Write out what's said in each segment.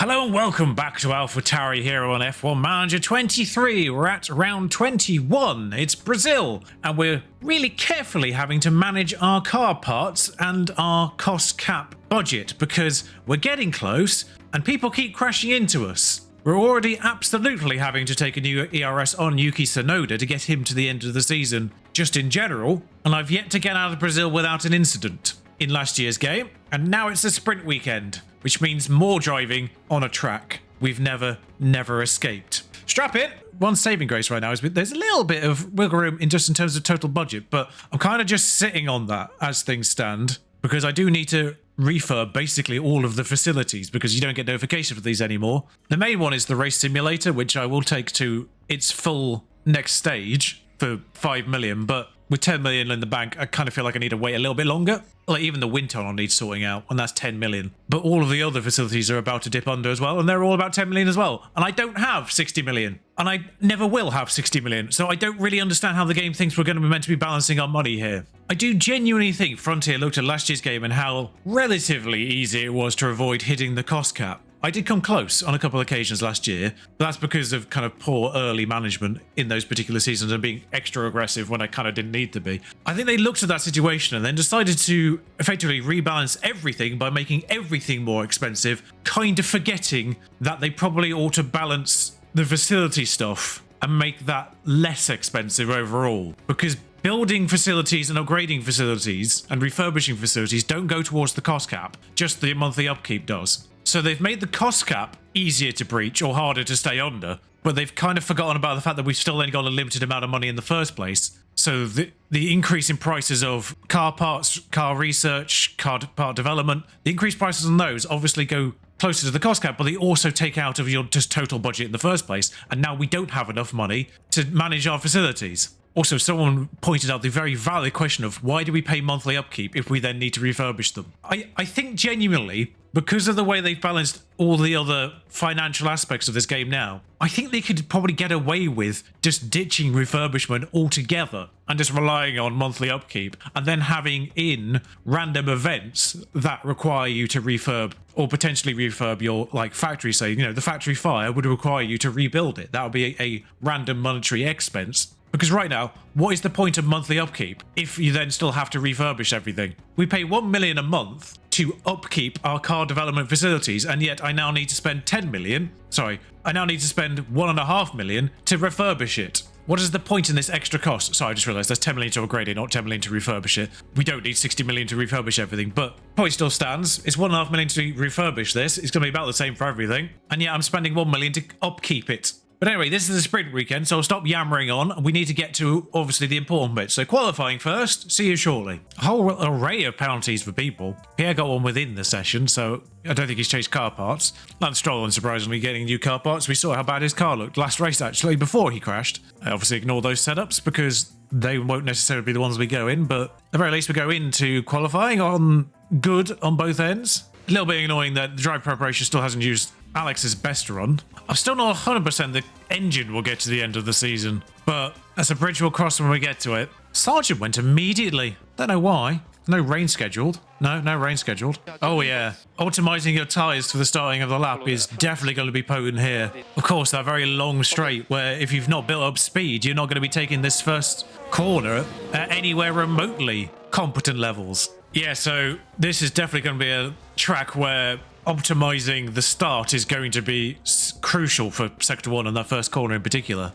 Hello and welcome back to Alpha Tauri here on F1 Manager 23. We're at round 21. It's Brazil, and we're really carefully having to manage our car parts and our cost cap budget because we're getting close and people keep crashing into us. We're already absolutely having to take a new ERS on Yuki Tsunoda to get him to the end of the season just in general, and I've yet to get out of Brazil without an incident in last year's game, and now it's a sprint weekend, which means more driving on a track we've never escaped. Strap in! One saving grace right now is there's a little bit of wiggle room in terms of total budget, but I'm kind of just sitting on that as things stand because I do need to refurb basically all of the facilities because you don't get notification for these anymore. The main one is the race simulator, which I will take to its full next stage for 5 million, but with 10 million in the bank, I kind of feel like I need to wait a little bit longer. Like even the wind tunnel needs sorting out, and that's 10 million. But all of the other facilities are about to dip under as well, and they're all about 10 million as well. And I don't have 60 million, and I never will have 60 million. So I don't really understand how the game thinks we're going to be meant to be balancing our money here. I do genuinely think Frontier looked at last year's game and how relatively easy it was to avoid hitting the cost cap. I did come close on a couple of occasions last year, but that's because of kind of poor early management in those particular seasons and being extra aggressive when I kind of didn't need to be. I think they looked at that situation and then decided to effectively rebalance everything by making everything more expensive, kind of forgetting that they probably ought to balance the facility stuff and make that less expensive overall. Because building facilities and upgrading facilities and refurbishing facilities don't go towards the cost cap, just the monthly upkeep does. So they've made the cost cap easier to breach or harder to stay under, but they've kind of forgotten about the fact that we've still only got a limited amount of money in the first place. So the increase in prices of car parts, car research, car part development, the increased prices on those obviously go closer to the cost cap, but they also take out of your just total budget in the first place. And now we don't have enough money to manage our facilities. Also, someone pointed out the very valid question of why do we pay monthly upkeep if we then need to refurbish them? I think genuinely, because of the way they've balanced all the other financial aspects of this game now, I think they could probably get away with just ditching refurbishment altogether and just relying on monthly upkeep and then having in random events that require you to refurb or potentially refurb your factory. Say, the factory fire would require you to rebuild it. That would be a random monetary expense. Because right now, what is the point of monthly upkeep if you then still have to refurbish everything? We pay 1 million a month to upkeep our car development facilities, and yet I now need to spend 10 million. Sorry, I now need to spend 1.5 million to refurbish it. What is the point in this extra cost? Sorry, I just realised there's 10 million to upgrade it, not 10 million to refurbish it. We don't need 60 million to refurbish everything, but point still stands. It's 1.5 million to refurbish this. It's going to be about the same for everything. And yet I'm spending 1 million to upkeep it. But anyway, this is a sprint weekend, so I'll stop yammering on. We need to get to, obviously, the important bit. So qualifying first, see you shortly. A whole array of penalties for people. Pierre got one within the session, so I don't think he's changed car parts. Lance Stroll, unsurprisingly, getting new car parts. We saw how bad his car looked last race, actually, before he crashed. I obviously ignore those setups because they won't necessarily be the ones we go in, but at the very least we go into qualifying on good on both ends. A little bit annoying that the drive preparation still hasn't used Alex's best run. I'm still not 100% the engine will get to the end of the season, but that's a bridge we'll cross when we get to it. Sargent went immediately. Don't know why. No rain scheduled. No rain scheduled. Oh yeah. Optimizing your tyres for the starting of the lap is definitely going to be potent here. Of course, that very long straight where if you've not built up speed, you're not going to be taking this first corner at anywhere remotely competent levels. Yeah, so this is definitely going to be a track where optimizing the start is going to be crucial for Sector 1 and that first corner in particular.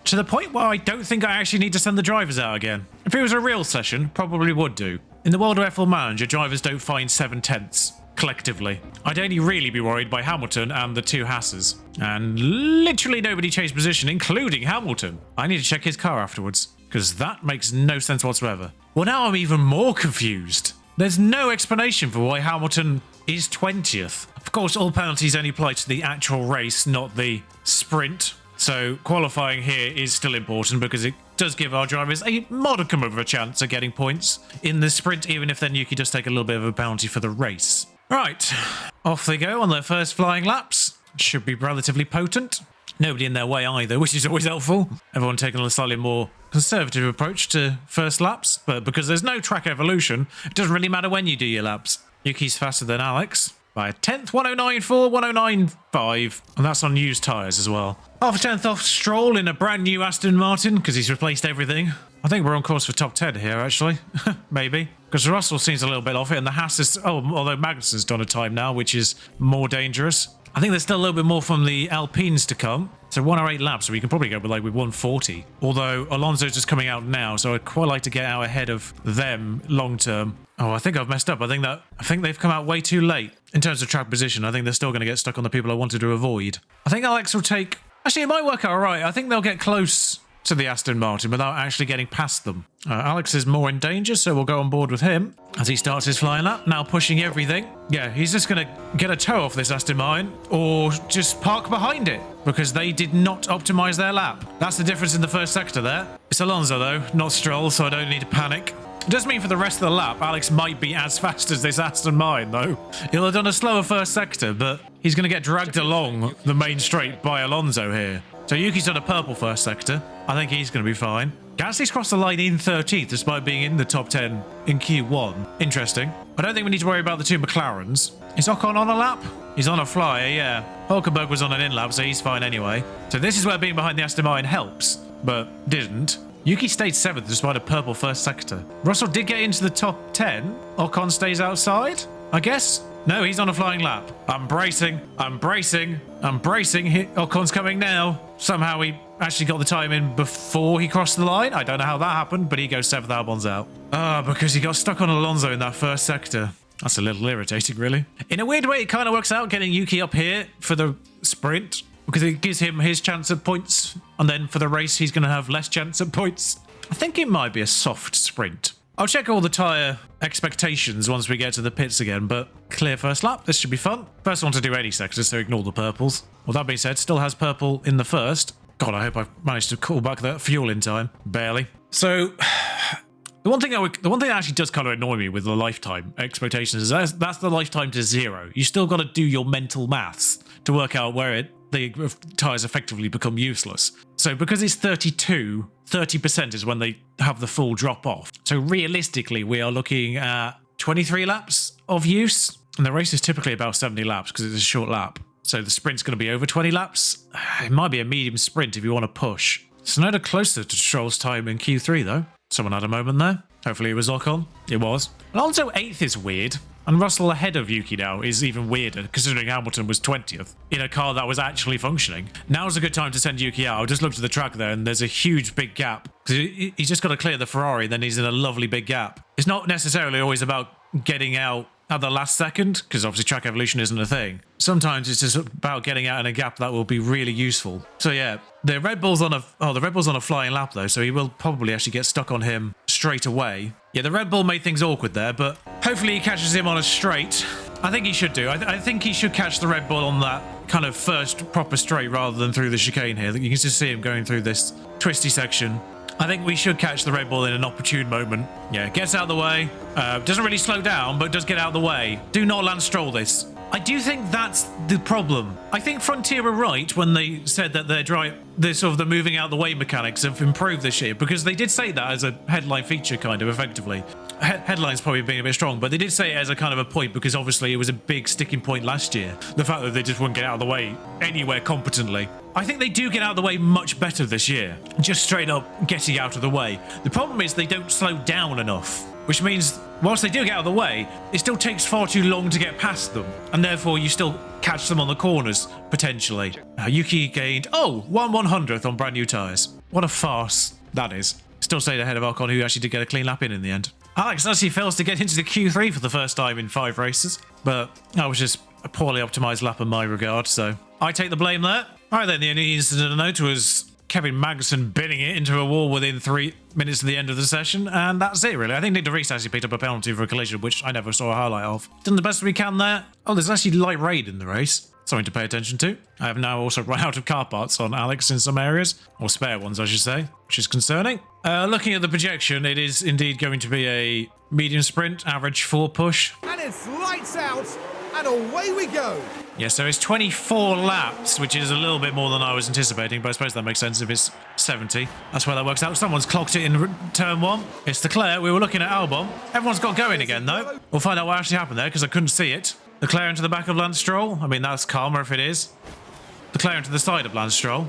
To the point where I don't think I actually need to send the drivers out again. If it was a real session, probably would do. In the world of F1 Manager, drivers don't find 7/10 collectively. I'd only really be worried by Hamilton and the two Hasses. And literally nobody changed position, including Hamilton. I need to check his car afterwards, because that makes no sense whatsoever. Well, now I'm even more confused. There's no explanation for why Hamilton is 20th. Of course, all penalties only apply to the actual race, not the sprint. So qualifying here is still important because it does give our drivers a modicum of a chance at getting points in the sprint, even if then Yuki does take a little bit of a penalty for the race. Right, off they go on their first flying laps. Should be relatively potent. Nobody in their way either, which is always helpful. Everyone taking a slightly more conservative approach to first laps, but because there's no track evolution, it doesn't really matter when you do your laps. Yuki's faster than Alex. by a tenth, 109.4, 109.5, and that's on used tyres as well. Half a tenth off Stroll in a brand new Aston Martin because he's replaced everything. I think we're on course for top 10 here, actually. Maybe. Because Russell seems a little bit off it, and the Haas is... Oh, although Magnussen's done a time now, which is more dangerous. I think there's still a little bit more from the Alpines to come. So 108 laps, so we can probably go with 140. Although Alonso's just coming out now, so I'd quite like to get out ahead of them long term. Oh, I think I've messed up. I think they've come out way too late in terms of track position. I think they're still going to get stuck on the people I wanted to avoid. I think Alex will take... Actually, it might work out all right. I think they'll get close to the Aston Martin without actually getting past them. Alex is more in danger, so we'll go on board with him as he starts his flying lap, now pushing everything. Yeah, he's just going to get a toe off this Aston Martin or just park behind it because they did not optimize their lap. That's the difference in the first sector there. It's Alonso, though, not Stroll, so I don't need to panic. It does mean for the rest of the lap, Alex might be as fast as this Aston Martin, though. He'll have done a slower first sector, but he's going to get dragged along the main straight by Alonso here. So Yuki's done a purple first sector. I think he's going to be fine. Gasly's crossed the line in 13th despite being in the top 10 in Q1. Interesting. I don't think we need to worry about the two McLarens. Is Ocon on a lap? He's on a flyer, yeah. Hulkenberg was on an in lap, so he's fine anyway. So this is where being behind the Aston Martin helps, but didn't. Yuki stayed 7th despite a purple first sector. Russell did get into the top 10. Ocon stays outside, I guess. No, he's on a flying lap. I'm bracing. Ocon's coming now. Somehow he actually got the time in before he crossed the line. I don't know how that happened, but he goes 7th, Albon's out. Because he got stuck on Alonso in that first sector. That's a little irritating, really. In a weird way, it kind of works out getting Yuki up here for the sprint because it gives him his chance at points. And then for the race, he's going to have less chance at points. I think it might be a soft sprint. I'll check all the tyre expectations once we get to the pits again, but clear first lap. This should be fun. First one to do any sectors, so ignore the purples. Well, that being said, still has purple in the first. God, I hope I've managed to call back that fuel in time. Barely. So, the one thing that actually does kind of annoy me with the lifetime expectations is that's the lifetime to 0. You still got to do your mental maths to work out where the tyres effectively become useless. So because it's 32, 30% is when they have the full drop off. So realistically, we are looking at 23 laps of use. And the race is typically about 70 laps because it's a short lap. So the sprint's going to be over 20 laps. It might be a medium sprint if you want to push. Tsunoda closer to Stroll's time in Q3 though. Someone had a moment there. Hopefully it was Ocon. It was. Alonso 8th is weird. And Russell ahead of Yuki now is even weirder, considering Hamilton was 20th in a car that was actually functioning. Now's a good time to send Yuki out. I just looked at the track there, and there's a huge big gap. Because he's just got to clear the Ferrari, then he's in a lovely big gap. It's not necessarily always about getting out at the last second, because obviously track evolution isn't a thing. Sometimes it's just about getting out in a gap that will be really useful. So yeah, the Red Bull's on a flying lap though, so he will probably actually get stuck on him straight away. Yeah, the Red Bull made things awkward there, but hopefully he catches him on a straight. I think he should do. I think he should catch the Red Bull on that kind of first proper straight rather than through the chicane here. You can just see him going through this twisty section. I think we should catch the Red Bull in an opportune moment. Yeah, gets out of the way. Doesn't really slow down, but does get out of the way. Do not Lance Stroll this. I do think that's the problem. I think Frontier were right when they said that the moving out the way mechanics have improved this year, because they did say that as a headline feature, kind of effectively. Headlines probably being a bit strong, but they did say it as a kind of a point because obviously it was a big sticking point last year. The fact that they just wouldn't get out of the way anywhere competently. I think they do get out of the way much better this year. Just straight up getting out of the way. The problem is they don't slow down enough, which means whilst they do get out of the way, it still takes far too long to get past them. And therefore you still catch them on the corners, potentially. Yuki gained, 1/100th on brand new tyres. What a farce that is. Still stayed ahead of Ocon, who actually did get a clean lap in the end. Alex actually fails to get into the Q3 for the first time in 5 races, but that was just a poorly optimised lap in my regard, so I take the blame there. Right then, the only incident to note was Kevin Magnussen binning it into a wall within 3 minutes of the end of the session, and that's it really. I think Nick de Vries actually picked up a penalty for a collision, which I never saw a highlight of. Done the best we can there. Oh, there's actually light rain in the race. Something to pay attention to. I have now also run out of car parts on Alex in some areas, or spare ones I should say, which is concerning. Looking at the projection, it is indeed going to be a medium sprint, average 4 push. And it's lights out, and away we go. Yeah, so it's 24 laps, which is a little bit more than I was anticipating, but I suppose that makes sense if it's 70. That's where that works out. Someone's clocked it in turn 1. It's Leclerc. We were looking at Albon. Everyone's got going again, though. We'll find out what actually happened there, because I couldn't see it. Leclerc into the back of Lance Stroll. I mean, that's calmer if it is. Leclerc into the side of Lance Stroll.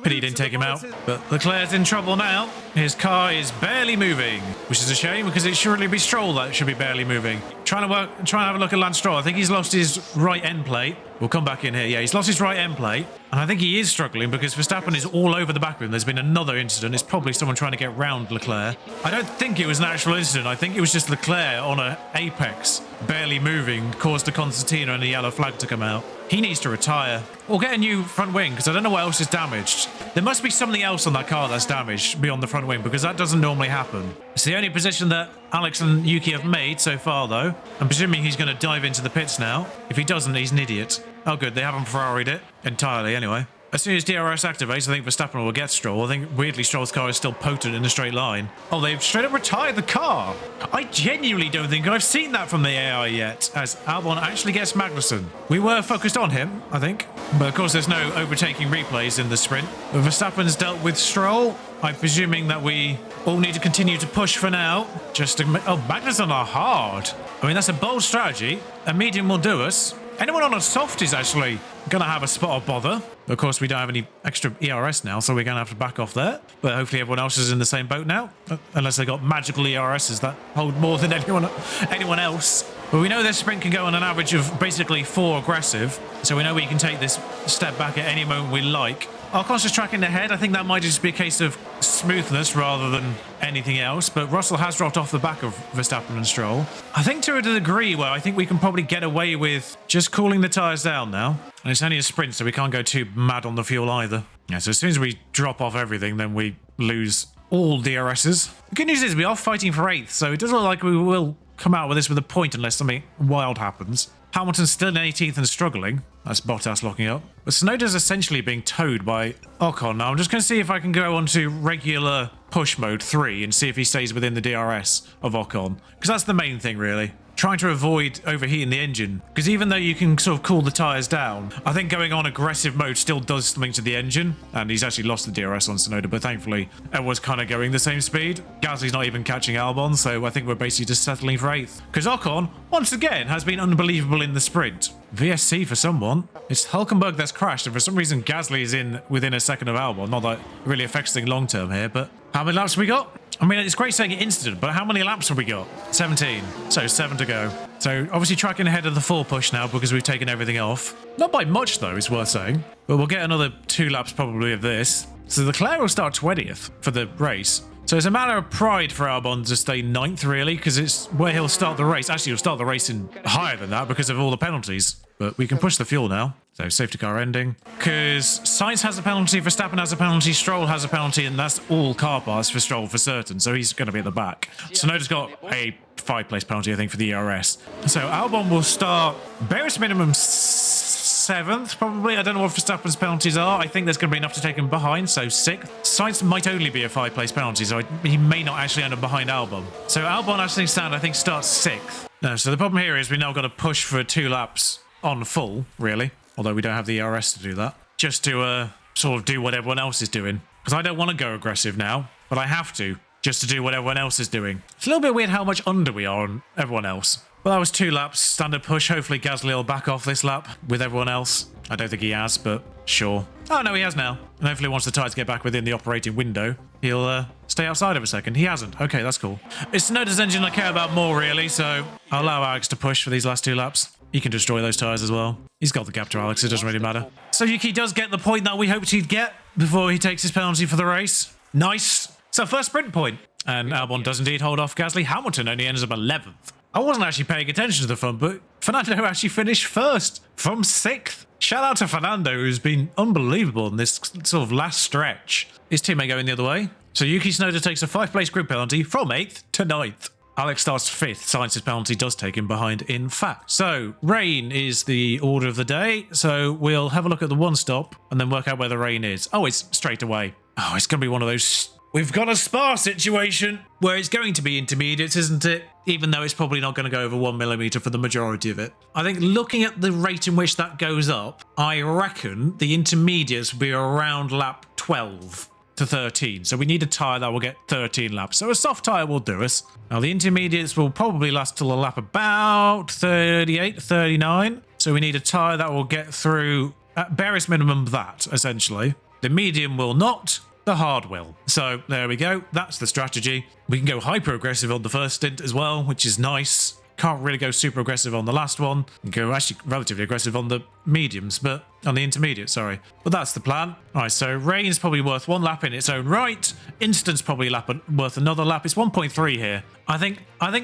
Pity he didn't take him out. But Leclerc's in trouble now. His car is barely moving, which is a shame because it should really be Stroll that should be barely moving. Trying to have a look at Lance Stroll. I think he's lost his right end plate. We'll come back in here. Yeah, he's lost his right end plate. And I think he is struggling because Verstappen is all over the back of him. There's been another incident. It's probably someone trying to get round Leclerc. I don't think it was an actual incident. I think it was just Leclerc on an apex, barely moving, caused a concertina and a yellow flag to come out. He needs to retire or get a new front wing because I don't know what else is damaged. There must be something else on that car that's damaged beyond the front wing because that doesn't normally happen. It's the only position that Alex and Yuki have made so far, though. I'm presuming he's going to dive into the pits now. If he doesn't, he's an idiot. Oh, good. They haven't Ferrari'd it entirely anyway. As soon as DRS activates, I think Verstappen will get Stroll. I think, weirdly, Stroll's car is still potent in a straight line. Oh, they've straight up retired the car. I genuinely don't think I've seen that from the AI yet, as Albon actually gets Magnussen. We were focused on him, I think. But, of course, there's no overtaking replays in the sprint. But Verstappen's dealt with Stroll. I'm presuming that we all need to continue to push for now. Just to... Oh, Magnussen are hard. I mean, that's a bold strategy. A medium will do us. Anyone on a soft is actually going to have a spot of bother. Of course, we don't have any extra ERS now, so we're going to have to back off there. But hopefully everyone else is in the same boat now. Unless they got magical ERSs that hold more than anyone else. But we know this sprint can go on an average of basically 4 aggressive. So we know we can take this step back at any moment we like. Ocon's just tracking ahead. I think that might just be a case of smoothness rather than anything else. But Russell has dropped off the back of Verstappen and Stroll. I think to a degree where I think we can probably get away with just cooling the tyres down now. And it's only a sprint, so we can't go too mad on the fuel either. Yeah, so as soon as we drop off everything, then we lose all DRSs. The good news is we are fighting for 8th, so it doesn't look like we will come out with this with a point unless something wild happens. Hamilton's still in 18th and struggling. That's Bottas locking up. But Tsunoda's essentially being towed by Ocon. Now, I'm just going to see if I can go on to regular push mode 3 and see if he stays within the DRS of Ocon. Because that's the main thing, really. Trying to avoid overheating the engine. Because even though you can sort of cool the tyres down, I think going on aggressive mode still does something to the engine. And he's actually lost the DRS on Tsunoda, but thankfully everyone's kind of going the same speed. Gasly's not even catching Albon, so I think we're basically just settling for 8th. Because Ocon, once again, has been unbelievable in the sprint. VSC for someone. It's Hulkenberg that's crashed, and for some reason Gasly is in within a second of Albon. Not that it really affects things long term here, but how many laps have we got? I mean, it's great saying incident, but how many laps have we got? 17. So 7 to go. So obviously tracking ahead of the 4 push now because we've taken everything off. Not by much though, it's worth saying. But we'll get another 2 laps probably of this. So Leclerc will start 20th for the race. So it's a matter of pride for Albon to stay 9th, really, because it's where he'll start the race. Actually, he'll start the race in higher than that because of all the penalties. But we can push the fuel now. So safety car ending. Because Sainz has a penalty, Verstappen has a penalty, Stroll has a penalty, and that's all car pass for Stroll for certain. So he's going to be at the back. Tsunoda's got a 5-place penalty, I think, for the ERS. So Albon will start barest minimum 7th, probably. I don't know what Verstappen's penalties are. I think there's going to be enough to take him behind, so 6th. Sainz might only be a 5-place penalty, so he may not actually end up behind Albon. So Albon, as things stand, I think starts 6th. No, so the problem here is we now got to push for 2 laps on full, really. Although we don't have the ERS to do that. Just to sort of do what everyone else is doing. Because I don't want to go aggressive now, but I have to, just to do what everyone else is doing. It's a little bit weird how much under we are on everyone else. Well, that was 2 laps, standard push. Hopefully Gasly will back off this lap with everyone else. I don't think he has, but sure. Oh, no, he has now. And hopefully once the tyres get back within the operating window, he'll stay outside of a second. He hasn't. Okay, that's cool. It's Tsunoda's engine I care about more, really, so I'll allow Alex to push for these last 2 laps. He can destroy those tyres as well. He's got the gap to Alex, it doesn't really matter. So Yuki does get the point that we hoped he'd get before he takes his penalty for the race. Nice. So first sprint point. And Albon does indeed hold off Gasly. Hamilton only ends up 11th. I wasn't actually paying attention to the front, but Fernando actually finished 1st from 6th. Shout out to Fernando, who's been unbelievable in this sort of last stretch. His teammate going the other way. So Yuki Tsunoda takes a 5-place grid penalty from 8th to 9th. Alex starts 5th. Sainz's penalty does take him behind, in fact. So, rain is the order of the day. So, we'll have a look at the 1 stop and then work out where the rain is. Oh, it's straight away. Oh, it's going to be one of those... We've got a Spa situation where it's going to be intermediates, isn't it? Even though it's probably not going to go over 1mm for the majority of it. I think looking at the rate in which that goes up, I reckon the intermediates will be around lap 12. to 13. So we need a tyre that will get 13 laps. So a soft tyre will do us. Now the intermediates will probably last till a lap about 38, 39. So we need a tyre that will get through at barest minimum that, essentially. The medium will not. The hard will. So there we go. That's the strategy. We can go high progressive on the first stint as well, which is nice. Can't really go super aggressive on the last one. Go actually relatively aggressive on the mediums, but on the intermediate, sorry. But that's the plan. All right, so rain's probably worth 1 lap in its own right. Instant's probably worth another lap. It's 1.3 here. I think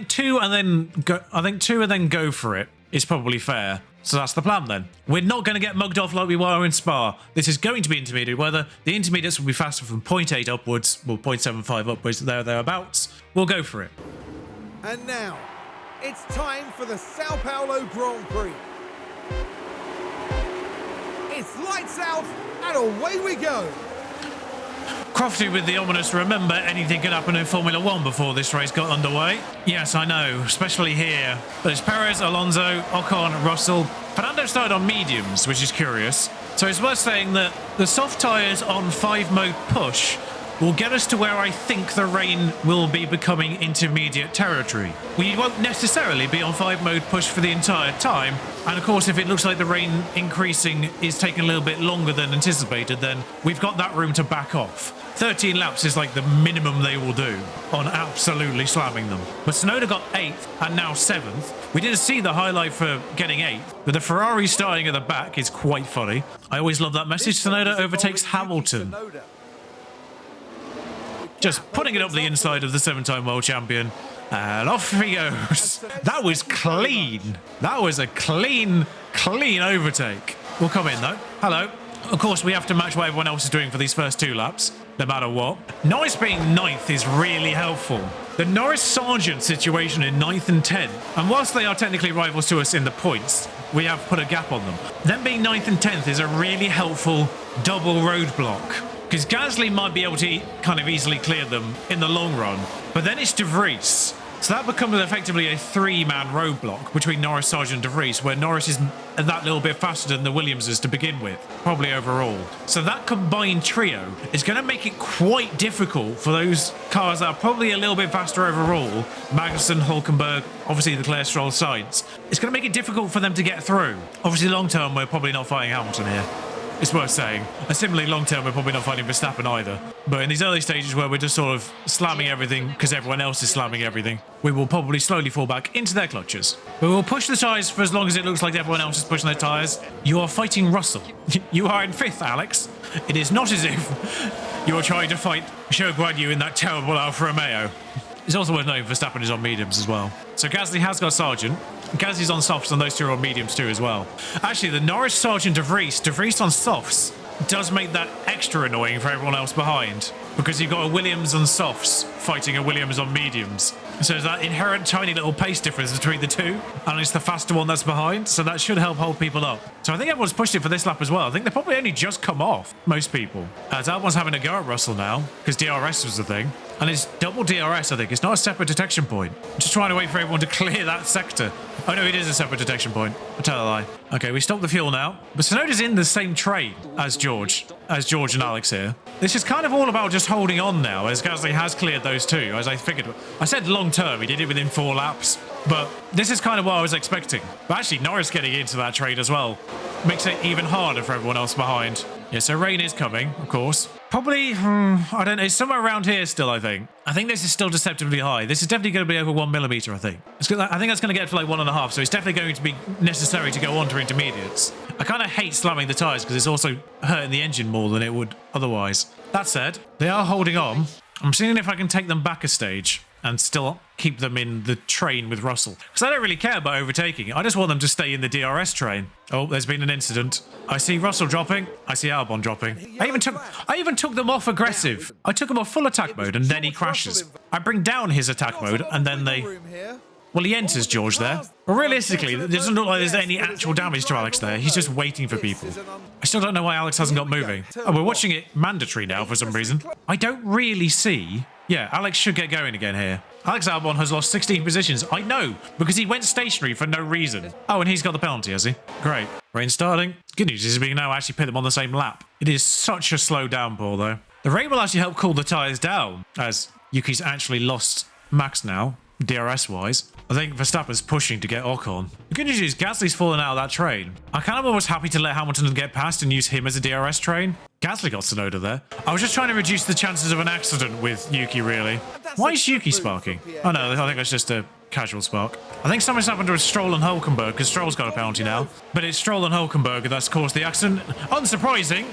2 and then go. I think 2 and then go for it is probably fair. So that's the plan then. We're not going to get mugged off like we were in Spa. This is going to be intermediate weather. The intermediates will be faster from 0.8 upwards, well 0.75 upwards, thereabouts. We'll go for it. And now, it's time for the Sao Paulo Grand Prix. It's lights out and away we go. Crofty with the ominous remember anything could happen in Formula 1 before this race got underway. Yes, I know, especially here. There's Perez, Alonso, Ocon, Russell. Fernando started on mediums, which is curious. So it's worth saying that the soft tyres on 5-mode push will get us to where I think the rain will be becoming intermediate territory. We won't necessarily be on 5-mode push for the entire time. And of course, if it looks like the rain increasing is taking a little bit longer than anticipated, then we've got that room to back off. 13 laps is like the minimum they will do on absolutely slamming them. But Tsunoda got 8th and now 7th. We didn't see the highlight for getting 8th, but the Ferrari starting at the back is quite funny. I always love that message. Tsunoda overtakes Hamilton. Just putting it up the inside of the 7-time world champion. And off he goes. That was clean. That was a clean overtake. We'll come in though. Hello. Of course, we have to match what everyone else is doing for these first 2 laps, no matter what. Norris being 9th is really helpful. The Norris-Sargent situation in 9th and 10th, and whilst they are technically rivals to us in the points, we have put a gap on them. Them being 9th and 10th is a really helpful double roadblock, because Gasly might be able to kind of easily clear them in the long run, but then it's De Vries. So that becomes effectively a 3-man roadblock between Norris, Sargent, and De Vries, where Norris is that little bit faster than the Williamses to begin with, probably overall. So that combined trio is going to make it quite difficult for those cars that are probably a little bit faster overall, Magnussen, Hulkenberg, obviously the Leclerc, Stroll, Sainz. It's going to make it difficult for them to get through. Obviously long term, we're probably not fighting Hamilton here. It's worth saying. And similarly, long term, we're probably not fighting Verstappen either. But in these early stages where we're just sort of slamming everything because everyone else is slamming everything, we will probably slowly fall back into their clutches. But we'll push the tyres for as long as it looks like everyone else is pushing their tyres. You are fighting Russell. You are in 5th, Alex. It is not as if you are trying to fight Zhou Guanyu in that terrible Alfa Romeo. It's also worth noting Verstappen is on mediums as well. So Gasly has got Sargent. Gasly's on softs, and those two are on mediums too as well. Actually, the Norris, Sargent, De Vries on softs does make that extra annoying for everyone else behind, because you've got a Williams on softs fighting a Williams on mediums. So there's that inherent tiny little pace difference between the two, and it's the faster one that's behind, so that should help hold people up. So I think everyone's pushed it for this lap as well. I think they probably only just come off, most people. As Albon's having a go at Russell now, because DRS was the thing. And it's double DRS, I think. It's not a separate detection point. I'm just trying to wait for everyone to clear that sector. Oh no, it is a separate detection point. I tell a lie. Okay, we stopped the fuel now. But Tsunoda's in the same train as George and Alex here. This is kind of all about just holding on now, as Gasly has cleared those two, as I figured. I said long term, he did it within 4 laps. But this is kind of what I was expecting. But actually, Norris getting into that train as well makes it even harder for everyone else behind. Yeah, so rain is coming, of course. Probably, I don't know, it's somewhere around here still, I think. I think this is still deceptively high. This is definitely going to be over 1 millimeter, I think. I think that's going to get to like 1.5, so it's definitely going to be necessary to go on to intermediates. I kind of hate slamming the tyres because it's also hurting the engine more than it would otherwise. That said, they are holding on. I'm seeing if I can take them back a stage and still keep them in the train with Russell. Because I don't really care about overtaking. I just want them to stay in the DRS train. Oh, there's been an incident. I see Russell dropping. I see Albon dropping. I even took them off aggressive. I took him off full attack mode and then he crashes. I bring down his attack mode and then they... Well, he enters George there. But realistically, it doesn't look like there's any actual damage to Alex there. He's just waiting for people. I still don't know why Alex hasn't got moving. Oh, we're watching it mandatory now for some reason. I don't really see... Yeah, Alex should get going again here. Alex Albon has lost 16 positions. I know, because he went stationary for no reason. Oh, and he's got the penalty, has he? Great. Rain starting. Good news is we can now actually put them on the same lap. It is such a slow downpour, though. The rain will actually help cool the tyres down, as Yuki's actually lost Max now, DRS-wise. I think Verstappen's pushing to get Ocon. The good news is Gasly's fallen out of that train. I kind of almost happy to let Hamilton get past and use him as a DRS train. Gasly got Tsunoda there. I was just trying to reduce the chances of an accident with Yuki, really. Why is Yuki sparking? Oh no, I think that's just a casual spark. I think something's happened to Stroll and Hulkenberg, because Stroll's got a penalty now. But it's Stroll and Hulkenberg that's caused the accident. Unsurprising.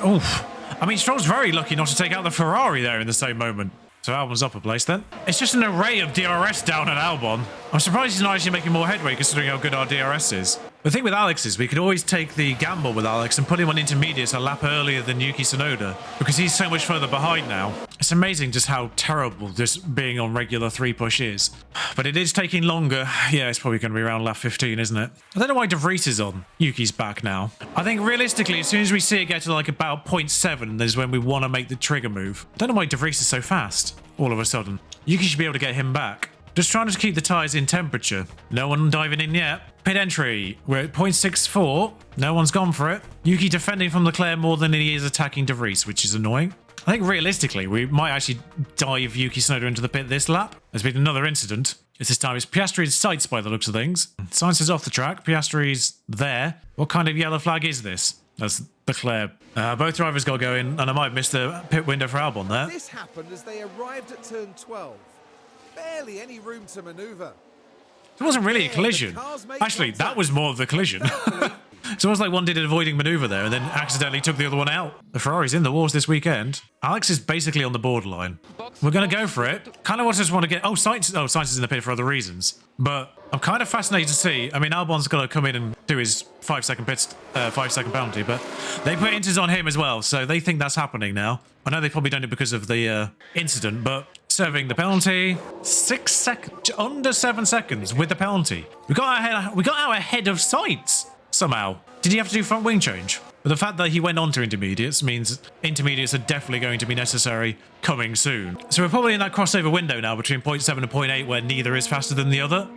Oof. I mean, Stroll's very lucky not to take out the Ferrari there in the same moment. So Albon's up a place then. It's just an array of DRS down at Albon. I'm surprised he's not actually making more headway considering how good our DRS is. The thing with Alex is we could always take the gamble with Alex and put him on intermediates a lap earlier than Yuki Tsunoda because he's so much further behind now. It's amazing just how terrible this being on regular 3-push is. But it is taking longer. Yeah, it's probably going to be around lap 15, isn't it? I don't know why De Vries is on. Yuki's back now. I think realistically, as soon as we see it get to like about 0.7, is when we want to make the trigger move. I don't know why De Vries is so fast all of a sudden. Yuki should be able to get him back. Just trying to keep the tyres in temperature. No one diving in yet. Pit entry. We're at 0.64. No one's gone for it. Yuki defending from Leclerc more than he is attacking De Vries, which is annoying. I think realistically, we might actually dive Yuki Tsunoda into the pit this lap. There's been another incident. This time it's Piastri's sights by the looks of things. Sainz is off the track. Piastri's there. What kind of yellow flag is this? That's Leclerc. Both drivers got going, and I might have missed the pit window for Albon there. This happened as they arrived at turn 12. Barely any room to manoeuvre. It wasn't really a collision. Actually, that was more of the collision. It's almost like one did an avoiding manoeuvre there and then accidentally took the other one out. The Ferrari's in the wars this weekend. Alex is basically on the borderline. We're going to go for it. Kind of just want to get... Oh, Sainz is in the pit for other reasons. But I'm kind of fascinated to see... I mean, Albon's going to come in and do his 5-second penalty, but they put inters on him as well, so they think that's happening now. I know they probably done it because of the incident, but serving the penalty, under 7 seconds with the penalty. We got out ahead of Sainz somehow. Did he have to do front wing change? But the fact that he went on to intermediates means intermediates are definitely going to be necessary coming soon. So we're probably in that crossover window now between 0.7 and 0.8 where neither is faster than the other.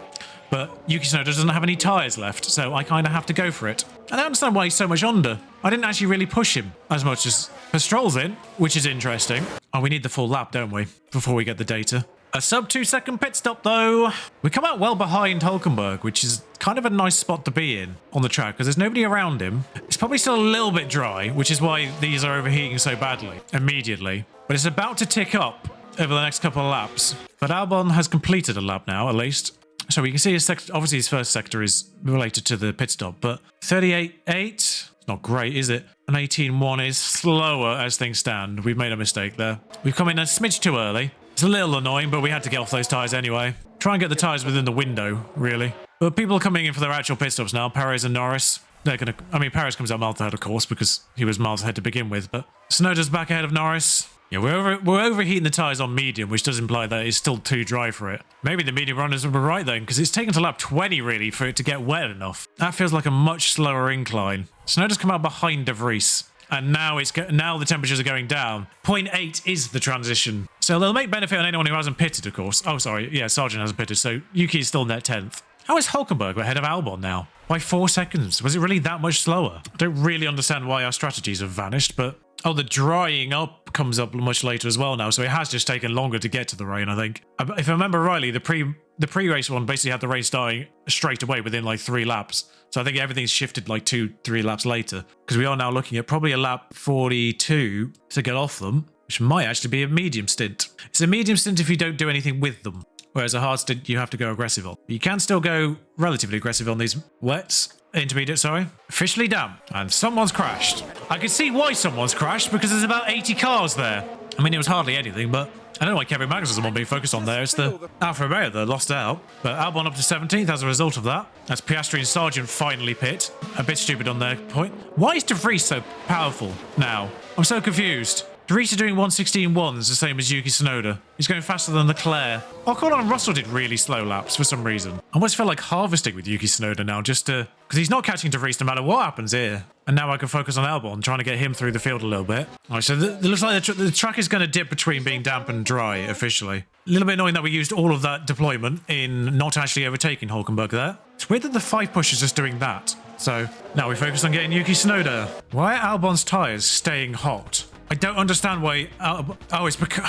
But Yuki Tsunoda doesn't have any tyres left, so I kind of have to go for it. And I understand why he's so much under. I didn't actually really push him as much as Stroll's in, which is interesting. Oh, we need the full lap, don't we, before we get the data. A sub 2-second pit stop, though. We come out well behind Hulkenberg, which is kind of a nice spot to be in on the track because there's nobody around him. It's probably still a little bit dry, which is why these are overheating so badly immediately. But it's about to tick up over the next couple of laps. But Albon has completed a lap now, at least. So we can see his sector, obviously his first sector is related to the pit stop, but 38.8, not great, is it? An 18.1 is slower as things stand. We've made a mistake there. We've come in a smidge too early. It's a little annoying, but we had to get off those tyres anyway. Try and get the tyres within the window, really. But people are coming in for their actual pit stops now, Perez and Norris. They're going to... I mean, Perez comes out miles ahead, of course, because he was miles ahead to begin with, but Tsunoda's back ahead of Norris. Yeah, we're overheating the tyres on medium, which does imply that it's still too dry for it. Maybe the medium runners were right then, because it's taken to lap 20, really, for it to get wet enough. That feels like a much slower incline. Tsunoda's come out behind De Vries. And now the temperatures are going down. 0.8 is the transition. So they'll make benefit on anyone who hasn't pitted, of course. Oh, sorry. Yeah, Sargent hasn't pitted, so Yuki is still net 10th. How is Hulkenberg ahead of Albon now? By 4 seconds. Was it really that much slower? I don't really understand why our strategies have vanished, but... Oh, the drying up comes up much later as well now, so it has just taken longer to get to the rain, I think. If I remember rightly, the pre-race one basically had the race starting straight away within like 3 laps. So I think everything's shifted like 2-3 laps later, because we are now looking at probably a lap 42 to get off them, which might actually be a medium stint. It's a medium stint if you don't do anything with them, whereas a hard stint you have to go aggressive on. But you can still go relatively aggressive on these wets. Intermediate, sorry. Officially damp. And someone's crashed. I can see why someone's crashed, because there's about 80 cars there. I mean, it was hardly anything, but I don't know why Kevin Magnussen's the one being focused on there. It's the Alfa Romeo that lost out. But Albon up to 17th as a result of that. That's Piastri and Sargent finally pit. A bit stupid on their point. Why is De Vries so powerful now? I'm so confused. De Vries are doing 1:16.1s, the same as Yuki Tsunoda. He's going faster than Leclerc. Ocon and Russell did really slow laps for some reason. I almost felt like harvesting with Yuki Tsunoda now, just to... Because he's not catching De Vries no matter what happens here. And now I can focus on Albon, trying to get him through the field a little bit. All right, so it looks like the track is going to dip between being damp and dry, officially. A little bit annoying that we used all of that deployment in not actually overtaking Hulkenberg there. It's weird that the 5 push is just doing that. So now we focus on getting Yuki Tsunoda. Why are Albon's tyres staying hot? I don't understand why. Oh, it's because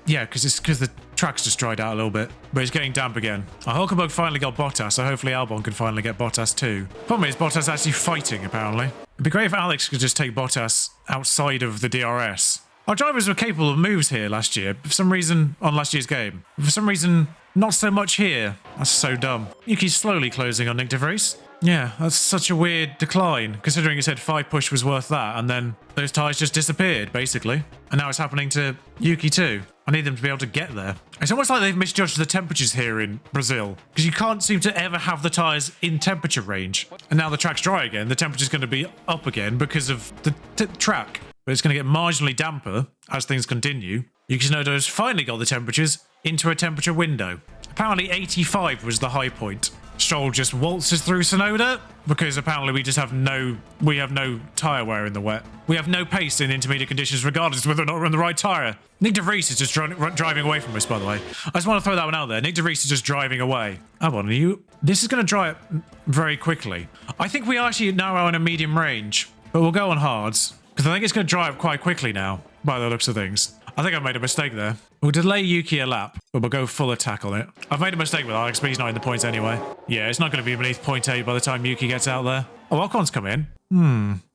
yeah, because the track's just dried out a little bit, but it's getting damp again. Hulkenberg finally got Bottas, so hopefully Albon can finally get Bottas too. Problem is, Bottas actually fighting apparently. It'd be great if Alex could just take Bottas outside of the DRS. Our drivers were capable of moves here last year. For some reason, on last year's game. For some reason, not so much here. That's so dumb. Yuki's slowly closing on Nick de Vries. Yeah, that's such a weird decline, considering he said 5 push was worth that, and then those tyres just disappeared, basically. And now it's happening to Yuki too. I need them to be able to get there. It's almost like they've misjudged the temperatures here in Brazil, because you can't seem to ever have the tyres in temperature range. And now the track's dry again, the temperature's going to be up again because of the track. But it's going to get marginally damper as things continue. Yuki Tsunoda's finally got the temperatures into a temperature window. Apparently 85 was the high point. Stroll just waltzes through Tsunoda because apparently we have no tyre wear in the wet. We have no pace in intermediate conditions regardless of whether or not we're on the right tyre. Nick de Vries is just driving away from us, by the way. I just want to throw that one out there. Nick de Vries is just driving away. Albon, this is going to dry up very quickly. I think we actually now are in a medium range, but we'll go on hards because I think it's going to dry up quite quickly now by the looks of things. I think I've made a mistake there. We'll delay Yuki a lap, but we'll go full attack on it. I've made a mistake with Alex, but he's not in the points anyway. Yeah, it's not going to be beneath 0.8 by the time Yuki gets out there. Oh, Ocon's come in.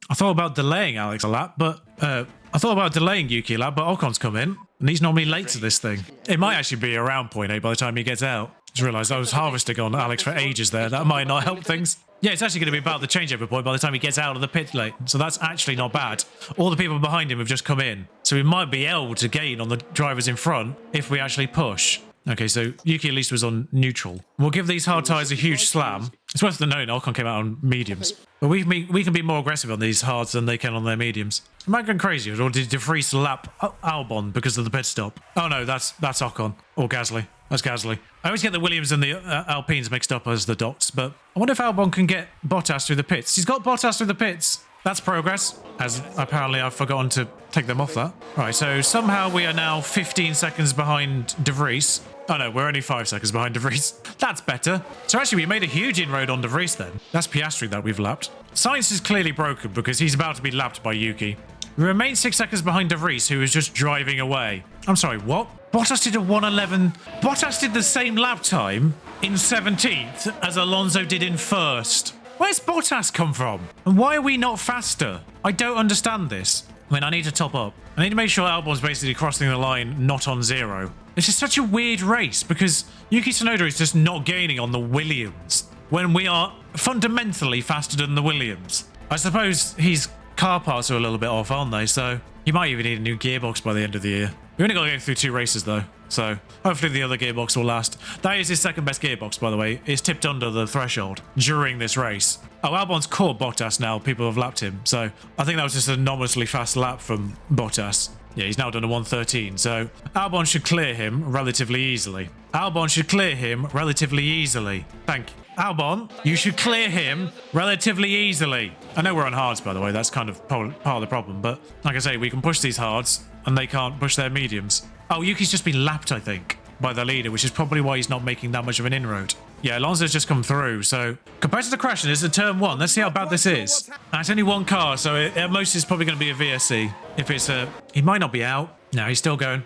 I thought about delaying Alex a lap, but I thought about delaying Yuki a lap, but Ocon's come in, and he's normally late to this thing. It might actually be around 0.8 by the time he gets out. Just realised I was harvesting on Alex for ages there. That might not help things. Yeah, it's actually going to be about the changeover point by the time he gets out of the pit lane. So that's actually not bad. All the people behind him have just come in. So we might be able to gain on the drivers in front if we actually push. Okay, so Yuki at least was on neutral. We'll give these hard tyres a huge slam. It's worth noting Ocon came out on mediums. But we can be more aggressive on these hards than they can on their mediums. Am I going crazy? Or did de Vries lap Albon because of the pit stop? Oh no, that's Ocon. Or Gasly. That's Gasly. I always get the Williams and the Alpines mixed up as the dots, but I wonder if Albon can get Bottas through the pits. He's got Bottas through the pits. That's progress, as apparently I've forgotten to take them off that. Right, so somehow we are now 15 seconds behind de Vries. Oh no, we're only 5 seconds behind de Vries. That's better. So actually we made a huge inroad on de Vries then. That's Piastri that we've lapped. Science is clearly broken because he's about to be lapped by Yuki. We remain 6 seconds behind de Vries, who is just driving away. I'm sorry, what? Bottas did a 1:11. Bottas did the same lap time in 17th as Alonso did in 1st. Where's Bottas come from? And why are we not faster? I don't understand this. I mean, I need to top up. I need to make sure Albon's basically crossing the line not on 0. This is such a weird race because Yuki Tsunoda is just not gaining on the Williams when we are fundamentally faster than the Williams. I suppose his car parts are a little bit off, aren't they? So he might even need a new gearbox by the end of the year. We only got to go through 2 races though, so hopefully the other gearbox will last. That is his second best gearbox, by the way. It's tipped under the threshold during this race. Oh, Albon's caught Bottas now. People have lapped him, so I think that was just an anomalously fast lap from Bottas. Yeah, he's now done a 1:13, so Albon should clear him relatively easily. Albon should clear him relatively easily. Thank you. Albon, you should clear him relatively easily. I know we're on hards, by the way. That's kind of part of the problem. But like I say, we can push these hards and they can't push their mediums. Oh, Yuki's just been lapped, I think, by the leader, which is probably why he's not making that much of an inroad. Yeah, Alonso's just come through. So compared to the crash, it's a turn 1. Let's see how bad this is. It's only 1 car, so at most it's probably going to be a VSC. If it's a... He might not be out. No, he's still going.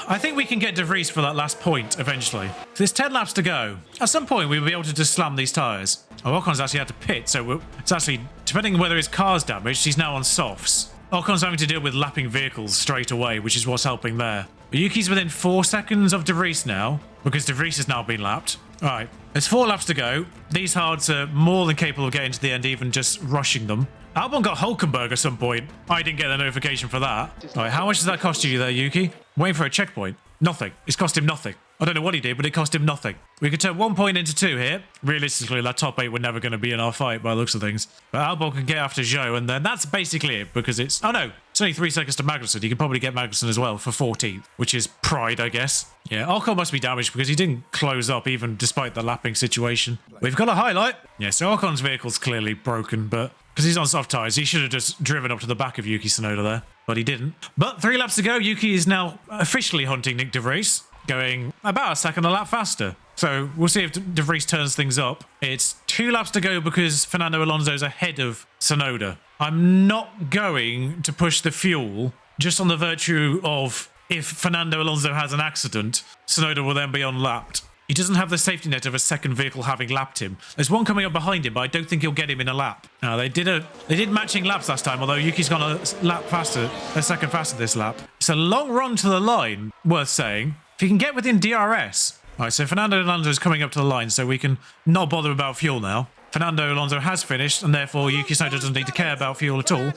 I think we can get de Vries for that last point eventually. There's 10 laps to go. At some point, we'll be able to just slam these tyres. Oh, Ocon's actually had to pit, so it's actually, depending on whether his car's damaged, he's now on softs. Ocon's having to deal with lapping vehicles straight away, which is what's helping there. But Yuki's within 4 seconds of de Vries now, because de Vries has now been lapped. All right, there's 4 laps to go. These hards are more than capable of getting to the end, even just rushing them. Albon got Hulkenberg at some point. I didn't get the notification for that. All right, how much does that cost you there, Yuki? Waiting for a checkpoint. Nothing. It's cost him nothing. I don't know what he did, but it cost him nothing. We could turn 1 point into 2 here. Realistically, that top 8 were never going to be in our fight by the looks of things. But Albon can get after Zhou, and then that's basically it, because it's... Oh, no. It's only 3 seconds to Magnussen. You can probably get Magnussen as well for 14th, which is pride, I guess. Yeah, Ocon must be damaged because he didn't close up even despite the lapping situation. We've got a highlight. Yeah, so Ocon's vehicle's clearly broken, but... Because he's on soft tyres, he should have just driven up to the back of Yuki Tsunoda there, but he didn't. But 3 laps to go, Yuki is now officially hunting Nick de Vries. going about a second a lap faster. So we'll see if De Vries turns things up. It's 2 laps to go because Fernando Alonso's ahead of Tsunoda. I'm not going to push the fuel just on the virtue of if Fernando Alonso has an accident, Tsunoda will then be unlapped. He doesn't have the safety net of a second vehicle having lapped him. There's one coming up behind him, but I don't think he'll get him in a lap. Now, they did matching laps last time, although Yuki's gone a second faster this lap. It's a long run to the line, worth saying. If you can get within DRS. All right, so Fernando Alonso is coming up to the line, so we can not bother about fuel now. Fernando Alonso has finished, and therefore Yuki Tsunoda doesn't need to care about fuel at all.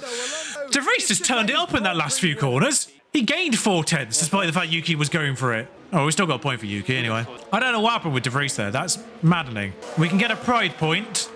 De Vries just turned it up in that last few corners. He gained 4 tenths, despite the fact Yuki was going for it. Oh, we still got a point for Yuki anyway. I don't know what happened with De Vries there. That's maddening. We can get a pride point.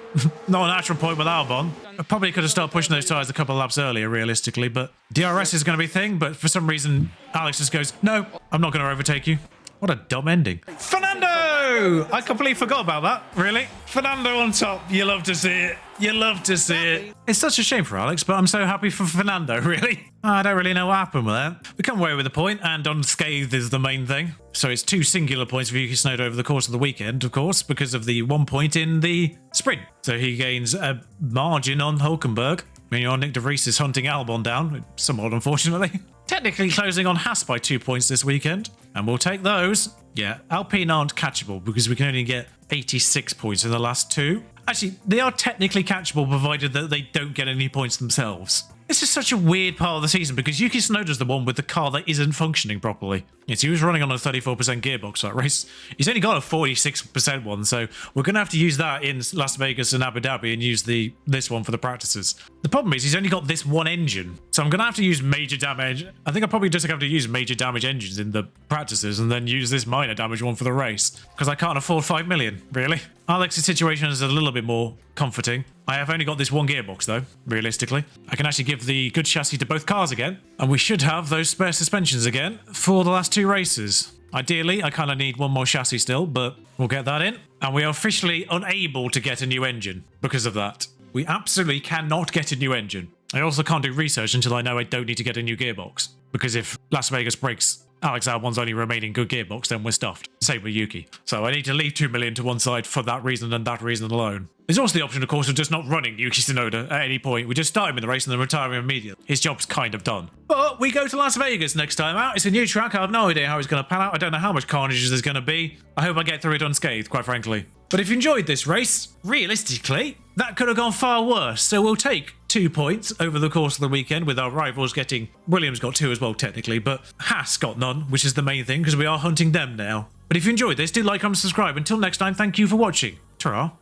Not an actual point with Albon. I probably could have started pushing those tyres a couple of laps earlier, realistically, but DRS is going to be a thing, but for some reason, Alex just goes, no, I'm not going to overtake you. What a dumb ending. Fernando! I completely forgot about that, really. Fernando on top. You love to see it. You love to see it. It's such a shame for Alex, but I'm so happy for Fernando, really. I don't really know what happened with that. We come away with a point, and unscathed is the main thing. So it's 2 singular points for Yuki Tsunoda over the course of the weekend, of course, because of the 1 point in the sprint. So he gains a margin on Hulkenberg. Meanwhile, Nick De Vries is hunting Albon down, somewhat unfortunately. Technically closing on Haas by 2 points this weekend, and we'll take those. Yeah, Alpine aren't catchable because we can only get 86 points in the last 2. Actually, they are technically catchable provided that they don't get any points themselves. This is such a weird part of the season because Yuki Tsunoda's the one with the car that isn't functioning properly. Yes, he was running on a 34% gearbox that race. He's only got a 46% one, so we're going to have to use that in Las Vegas and Abu Dhabi and use this one for the practices. The problem is he's only got this one engine, so I'm going to have to use major damage. I think I probably just have to use major damage engines in the practices and then use this minor damage one for the race because I can't afford 5 million, really. Alex's situation is a little bit more comforting. I have only got this one gearbox though, realistically. I can actually give the good chassis to both cars again, and we should have those spare suspensions again for the last 2 races. Ideally, I kind of need one more chassis still, but we'll get that in. And we are officially unable to get a new engine because of that. We absolutely cannot get a new engine. I also can't do research until I know I don't need to get a new gearbox, because if Las Vegas breaks Alex Albon's only remaining good gearbox, then we're stuffed. Same with Yuki. So I need to leave 2 million to one side for that reason and that reason alone. There's also the option, of course, of just not running Yuki Tsunoda at any point. We just start him in the race and then retire him immediately. His job's kind of done. But we go to Las Vegas next time out. It's a new track. I have no idea how it's going to pan out. I don't know how much carnage there's going to be. I hope I get through it unscathed, quite frankly. But if you enjoyed this race, realistically, that could have gone far worse. So we'll take 2 points over the course of the weekend with our rivals getting... Williams got 2 as well, technically, but Haas got none, which is the main thing because we are hunting them now. But if you enjoyed this, do like, comment, subscribe. Until next time, thank you for watching. Ta-ra.